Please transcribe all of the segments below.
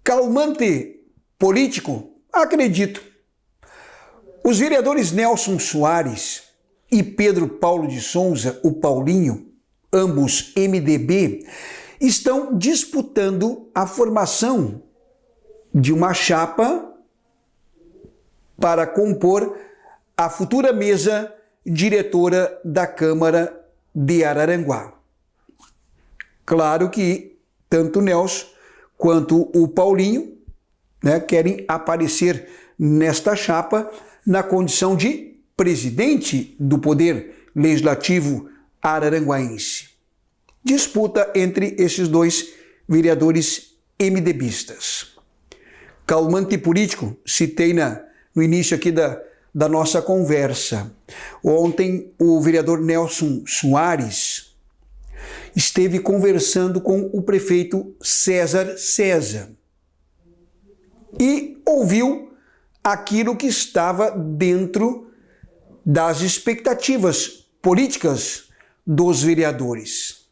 Calmante político? Acredito. Os vereadores Nelson Soares e Pedro Paulo de Souza, o Paulinho, ambos MDB, estão disputando a formação de uma chapa para compor a futura mesa diretora da Câmara de Araranguá. Claro que tanto o Nelson quanto o Paulinho, querem aparecer nesta chapa na condição de presidente do Poder Legislativo araranguaense. Disputa entre esses dois vereadores MDBistas. Calmante político, citei no início aqui da nossa conversa. Ontem o vereador Nelson Soares esteve conversando com o prefeito César César e ouviu aquilo que estava dentro das expectativas políticas dos vereadores,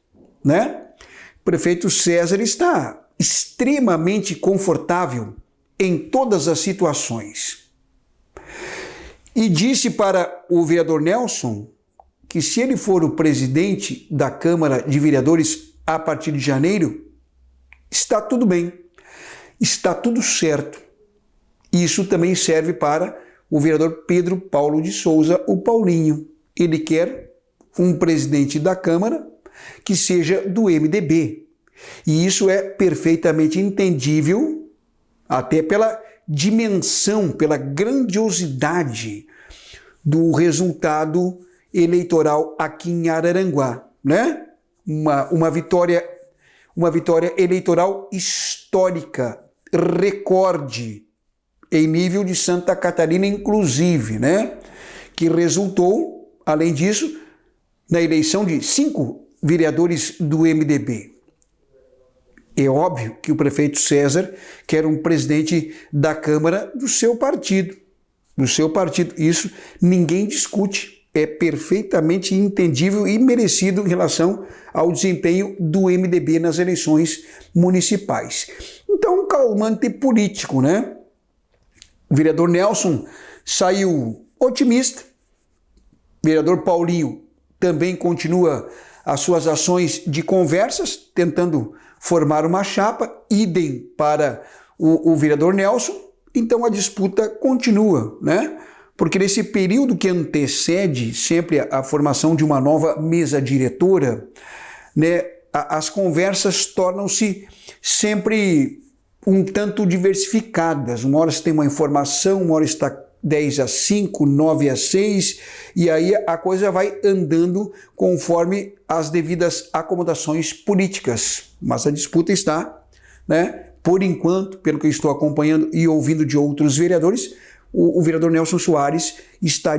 O prefeito César está extremamente confortável em todas as situações. E disse para o vereador Nelson que se ele for o presidente da Câmara de Vereadores a partir de janeiro, está tudo bem, está tudo certo. Isso também serve para o vereador Pedro Paulo de Souza, o Paulinho. Ele quer um presidente da Câmara que seja do MDB. E isso é perfeitamente entendível, até pela dimensão, pela grandiosidade do resultado eleitoral aqui em Araranguá, Uma vitória eleitoral histórica, recorde em nível de Santa Catarina, inclusive, Que resultou, além disso, na eleição de 5 vereadores do MDB. É óbvio que o prefeito César quer um presidente da Câmara do seu partido. Isso ninguém discute. É perfeitamente entendível e merecido em relação ao desempenho do MDB nas eleições municipais. Então, um calmante político, O vereador Nelson saiu otimista. O vereador Paulinho também continua as suas ações de conversas, tentando formar uma chapa, idem para o vereador Nelson. Então, a disputa continua, Porque nesse período que antecede sempre a formação de uma nova mesa diretora, as conversas tornam-se sempre um tanto diversificadas. Uma hora você tem uma informação, uma hora está 10-5, 9-6, e aí a coisa vai andando conforme as devidas acomodações políticas. Mas a disputa está, por enquanto, pelo que eu estou acompanhando e ouvindo de outros vereadores, o vereador Nelson Soares está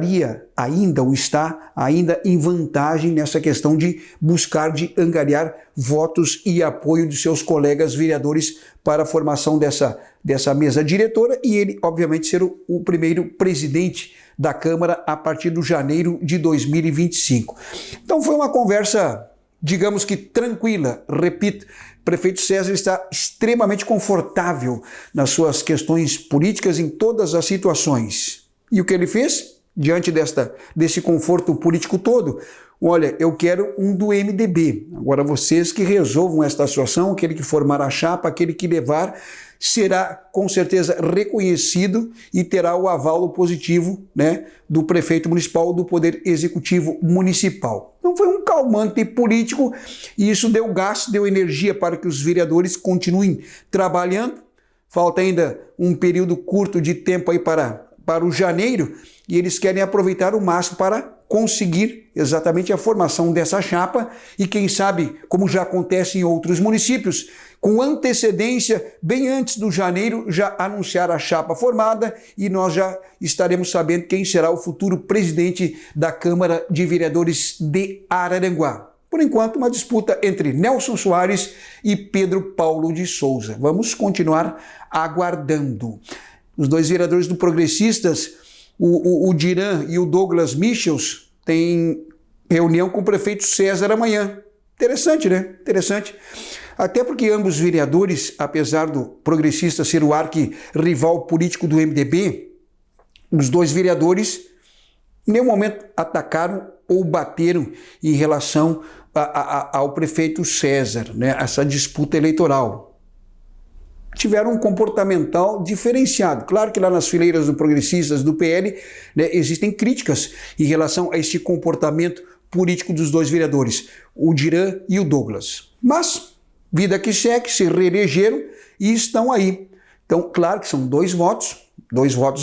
ainda em vantagem nessa questão de buscar, de angariar votos e apoio de seus colegas vereadores para a formação dessa mesa diretora e ele, obviamente, ser o primeiro presidente da Câmara a partir de janeiro de 2025. Então foi uma conversa, digamos que tranquila, repito. O prefeito César está extremamente confortável nas suas questões políticas em todas as situações. E o que ele fez? Diante desse conforto político todo, olha, eu quero um do MDB. Agora vocês que resolvam esta situação, aquele que formar a chapa, aquele que levar, será com certeza reconhecido e terá o aval positivo, do prefeito municipal, do Poder Executivo Municipal. Então foi um calmante político e isso deu gás, deu energia para que os vereadores continuem trabalhando. Falta ainda um período curto de tempo aí para o janeiro e eles querem aproveitar o máximo para conseguir exatamente a formação dessa chapa e quem sabe, como já acontece em outros municípios, com antecedência, bem antes do janeiro, já anunciar a chapa formada e nós já estaremos sabendo quem será o futuro presidente da Câmara de Vereadores de Araranguá. Por enquanto, uma disputa entre Nelson Soares e Pedro Paulo de Souza. Vamos continuar aguardando. Os dois vereadores do Progressistas, o Diran e o Douglas Michels, têm reunião com o prefeito César amanhã. Interessante, Interessante. Até porque ambos os vereadores, apesar do progressista ser o arquirrival político do MDB, os dois vereadores em nenhum momento atacaram ou bateram em relação ao prefeito César, né, essa disputa eleitoral. Tiveram um comportamental diferenciado. Claro que lá nas fileiras do Progressistas, do PL, né, existem críticas em relação a este comportamento político dos dois vereadores, o Diran e o Douglas. Mas, vida que segue, se reelegeram e estão aí. Então, claro que são dois votos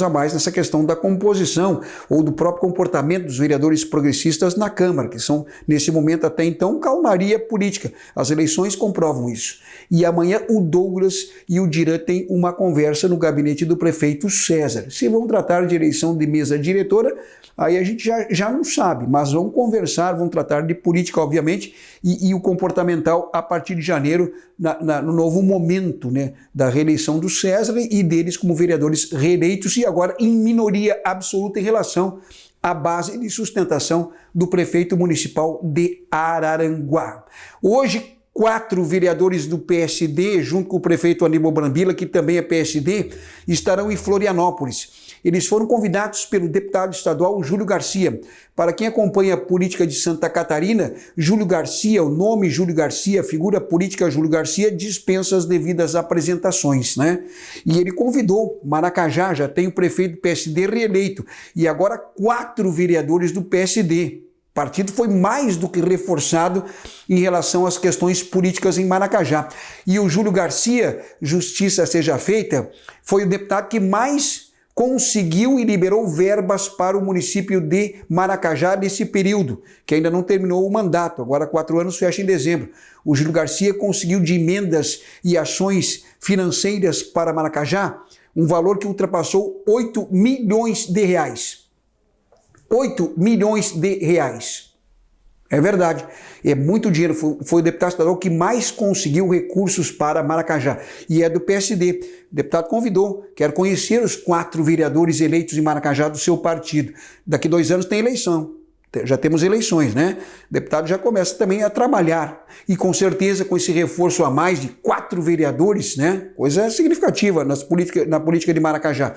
a mais nessa questão da composição ou do próprio comportamento dos vereadores progressistas na Câmara, que são, nesse momento até então, calmaria política. As eleições comprovam isso. E amanhã o Douglas e o Diran têm uma conversa no gabinete do prefeito César. Se vão tratar de eleição de mesa diretora, aí a gente já não sabe, mas vão conversar, vão tratar de política, obviamente, e o comportamental a partir de janeiro, no novo momento, né, da reeleição do César e deles como vereadores reeleitos e agora em minoria absoluta em relação à base de sustentação do prefeito municipal de Araranguá. Hoje, 4 vereadores do PSD, junto com o prefeito Aníbal Brambila, que também é PSD, estarão em Florianópolis. Eles foram convidados pelo deputado estadual Júlio Garcia. Para quem acompanha a política de Santa Catarina, Júlio Garcia, o nome Júlio Garcia, a figura política Júlio Garcia, dispensa as devidas apresentações, né? E ele convidou Maracajá, já tem o prefeito do PSD reeleito, e agora 4 vereadores do PSD. O partido foi mais do que reforçado em relação às questões políticas em Maracajá. E o Júlio Garcia, justiça seja feita, foi o deputado que mais conseguiu e liberou verbas para o município de Maracajá nesse período, que ainda não terminou o mandato, agora 4 anos fecha em dezembro. O Júlio Garcia conseguiu de emendas e ações financeiras para Maracajá um valor que ultrapassou 8 milhões de reais. 8 milhões de reais. É verdade, é muito dinheiro. Foi o deputado estadual que mais conseguiu recursos para Maracajá e é do PSD. O deputado convidou, quer conhecer os 4 vereadores eleitos em Maracajá do seu partido. Daqui 2 anos tem eleição, já temos eleições, né? O deputado já começa também a trabalhar e com certeza com esse reforço a mais de 4 vereadores, né? Coisa significativa na política de Maracajá.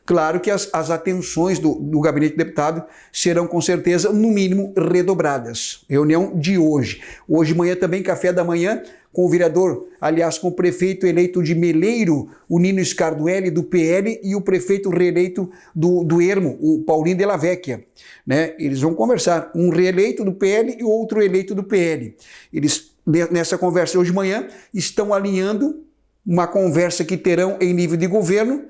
Claro que as atenções do gabinete de deputado serão com certeza, no mínimo, redobradas. Reunião de hoje. Hoje de manhã também, café da manhã, com o vereador, aliás, com o prefeito eleito de Meleiro, o Nino Scarduelli, do PL, e o prefeito reeleito do Ermo, o Paulinho de la Vecchia, né? Eles vão conversar, um reeleito do PL e outro eleito do PL. Eles, nessa conversa hoje de manhã, estão alinhando uma conversa que terão em nível de governo,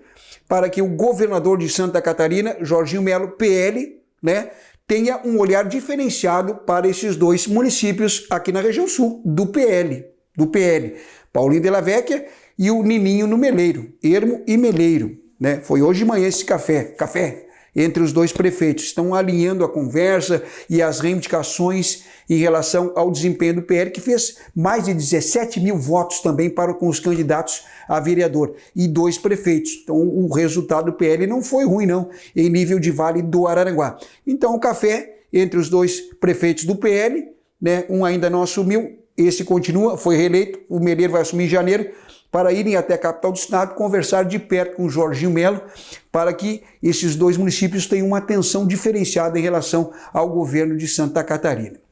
para que o governador de Santa Catarina, Jorginho Melo, PL, né, tenha um olhar diferenciado para esses 2 municípios aqui na região sul, do PL, Paulinho de la Vecchia e o Nininho no Meleiro, Ermo e Meleiro, né? Foi hoje de manhã esse café entre os 2 prefeitos. Estão alinhando a conversa e as reivindicações em relação ao desempenho do PL, que fez mais de 17 mil votos também com os candidatos a vereador e 2 prefeitos. Então o resultado do PL não foi ruim não, em nível de Vale do Araranguá. Então o café entre os 2 prefeitos do PL, né, um ainda não assumiu, esse continua, foi reeleito, o Meleiro vai assumir em janeiro, para irem até a capital do estado, conversar de perto com o Jorginho Melo, para que esses 2 municípios tenham uma atenção diferenciada em relação ao governo de Santa Catarina.